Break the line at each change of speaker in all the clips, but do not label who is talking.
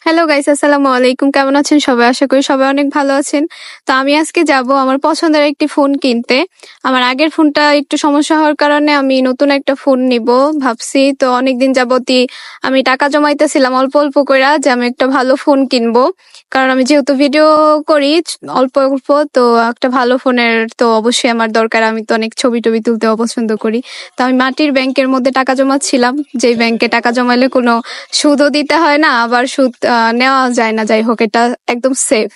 Hello guys, আসসালামু আলাইকুম। কেমন আছেন সবাই? আশা করি সবাই অনেক ভালো আছেন। তো আমি আজকে যাব আমার পছন্দের একটি ফোন কিনতে। আমার আগের ফোনটা একটু সমস্যা হওয়ার কারণে আমি নতুন একটা ফোন নিব ভাবছি। তো অনেকদিন যাবতই আমি টাকা জমাইতেছিলাম অল্প অল্প কইরা যে আমি একটা ভালো ফোন কিনবো। কারণ আমি যেহেতু ভিডিও করি অল্প অল্প, তো একটা ভালো ফোনের তো অবশ্যই আমার দরকার। আমি তো অনেক ছবি টবি তুলতেও পছন্দ করি। তো আমি মাটির ব্যাংকের মধ্যে টাকা জমাচ্ছিলাম, যেই ব্যাংকে টাকা জমাইলে কোনো সুদও দিতে হয় না, আবার সুদ নেওয়া যায় না। যাই হোক, এটা একদম সেফ।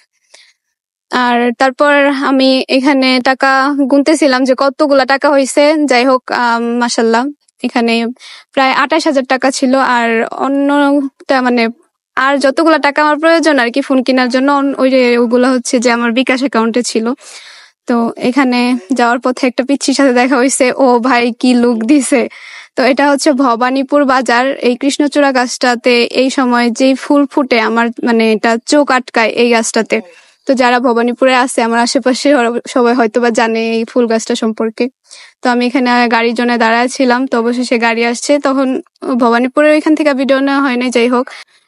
আর তারপর আমি এখানে টাকা গুনতেছিলাম যে কতগুলা টাকা হয়েছে। যাই হোক, মাসাল্লাহ এখানে প্রায় 28,000 টাকা ছিল। আর অন্যটা মানে আর যতগুলা টাকা আমার প্রয়োজন আর কি ফোন কেনার জন্য, ওই যে ওগুলো হচ্ছে যে আমার বিকাশ অ্যাকাউন্টে ছিল। তো এখানে যাওয়ার পথে একটা পিচ্ছির সাথে দেখা হয়েছে। ও ভাই, কি লুক দিছে! তো এটা হচ্ছে ভবানীপুর বাজার। এই কৃষ্ণচূড়া গাছটাতে এই সময় যেই ফুল ফুটে, আমার মানে এটা চোখ আটকায় এই গাছটাতে। তো যারা ভবানীপুরে আছে আমার আশেপাশে, ওরা সবাই হয়তোবা জানে এই ফুল গাছটা সম্পর্কে। তো আমি এখানে গাড়ির জন্য দাঁড়ায় ছিলাম, তো অবশেষে গাড়ি আসছে। তখন ভবানীপুরের এখান থেকে ভিডিও নেওয়া হয় নাই। যাই হোক,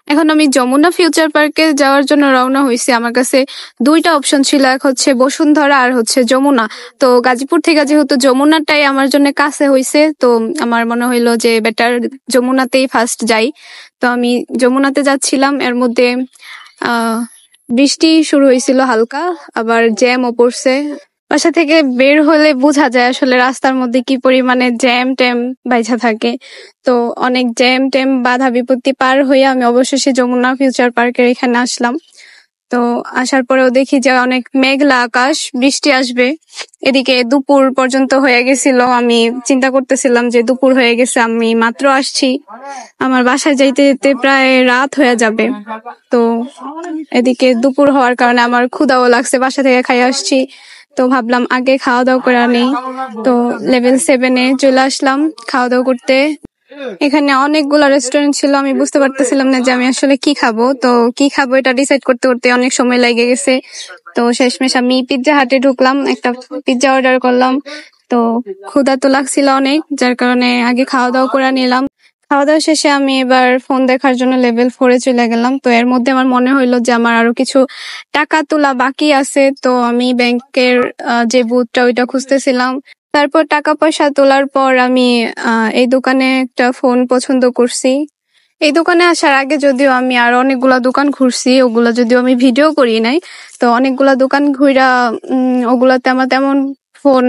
এখন আমি যমুনা ফিউচার পার্কে যাওয়ার জন্য রওনা হয়েছি। আমার কাছে দুইটা অপশন ছিল, এক হচ্ছে বসুন্ধরা আর হচ্ছে যমুনা। তো গাজীপুর থেকে যেহেতু যমুনাটাই আমার জন্য কাছে হয়েছে, তো আমার মনে হইলো যে বেটার যমুনাতেই ফার্স্ট যাই। তো আমি যমুনাতে যাচ্ছিলাম, এর মধ্যে আহ বৃষ্টি শুরু হয়েছিল হালকা, আবার জ্যামও পড়ছে। বাসা থেকে বের হলে বোঝা যায় আসলে রাস্তার মধ্যে কি পরিমাণে জ্যাম ট্যাম বাইঝা থাকে। তো অনেক জ্যাম ট্যাম বাধা বিপত্তি পার হয়ে আমি অবশেষে যমুনা ফিউচার পার্কের এখানে আসলাম। তো আসার পরেও দেখি যে অনেক মেঘলা আকাশ, বৃষ্টি আসবে। এদিকে দুপুর পর্যন্ত হয়ে গেছিল, আমি চিন্তা করতেছিলাম যে দুপুর হয়ে গেছে, আমি মাত্র আসছি, আমার বাসায় যাইতে যেতে প্রায় রাত হয়ে যাবে। তো এদিকে দুপুর হওয়ার কারণে আমার ক্ষুধাও লাগছে, বাসা থেকে খাই আসছি। তো ভাবলাম আগে খাওয়া দাওয়া করে আনি। তো লেভেল 7-এ চলে আসলাম খাওয়া দাওয়া করতে। এখানে অনেকগুলা রেস্টুরেন্ট ছিল, আমি বুঝতে পারতেছিলাম না যে আমি আসলে কি খাবো। তো কি খাবো এটা ডিসাইড করতে করতে অনেক সময় লেগে গেছে। তো শেষমেশ আমি পিৎজা হাটে ঢুকলাম, একটা পিৎজা অর্ডার করলাম। তো ক্ষুধা তো লাগছিল অনেক, যার কারণে আগে খাওয়া দাওয়া করে নিলাম। খাওয়া দাওয়া শেষে আমি এবার ফোন দেখার জন্য লেভেল 4-এ চলে গেলাম। তো এর মধ্যে আমার মনে হইলো যে আমার আরো কিছু টাকা তোলা বাকি আছে। তো আমি ব্যাংকের যে বুথটা ওইটা খুঁজতেছিলাম। তারপর টাকা পয়সা তোলার পর আমি এই দোকানে একটা ফোন পছন্দ করছি। এই দোকানে আসার আগে যদিও আমি আর অনেকগুলা দোকান ঘুরছি, ওগুলা যদিও আমি ভিডিও করি নাই। তো অনেকগুলা দোকান ঘুরা ওগুলাতে আমার তেমন ফোন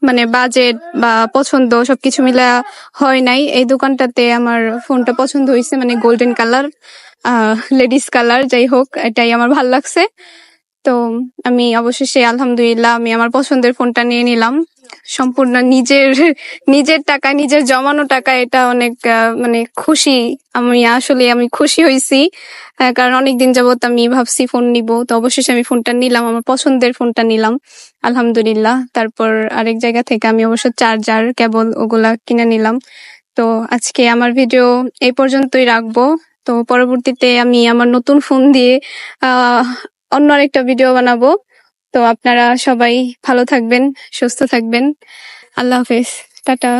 মানে বাজেট বা পছন্দ সবকিছু মিলা হয় নাই। এই দোকানটাতে আমার ফোনটা পছন্দ হয়েছে, মানে গোল্ডেন কালার, লেডিস কালার। যাই হোক, এটাই আমার ভাল লাগছে। তো আমি অবশেষে আলহামদুলিল্লাহ আমি আমার পছন্দের ফোনটা নিয়ে নিলাম। সম্পূর্ণ নিজের নিজের টাকা, নিজের জমানো টাকা। এটা অনেক মানে খুশি। আমি খুশি হয়েছি, কারণ অনেকদিন যাবত আমি ভাবছি ফোন নিব। তো অবশেষে আমি ফোনটা নিলাম, আমার পছন্দের ফোনটা নিলাম আলহামদুলিল্লাহ। তারপর আরেক জায়গা থেকে আমি অবশ্য চার্জার কেবল ওগুলা কিনে নিলাম। তো আজকে আমার ভিডিও এই পর্যন্তই রাখবো। তো পরবর্তীতে আমি আমার নতুন ফোন দিয়ে আহ অন্য আরেকটা ভিডিও বানাবো। তো আপনারা সবাই ভালো থাকবেন, সুস্থ থাকবেন। আল্লাহ হাফেজ, টাটা।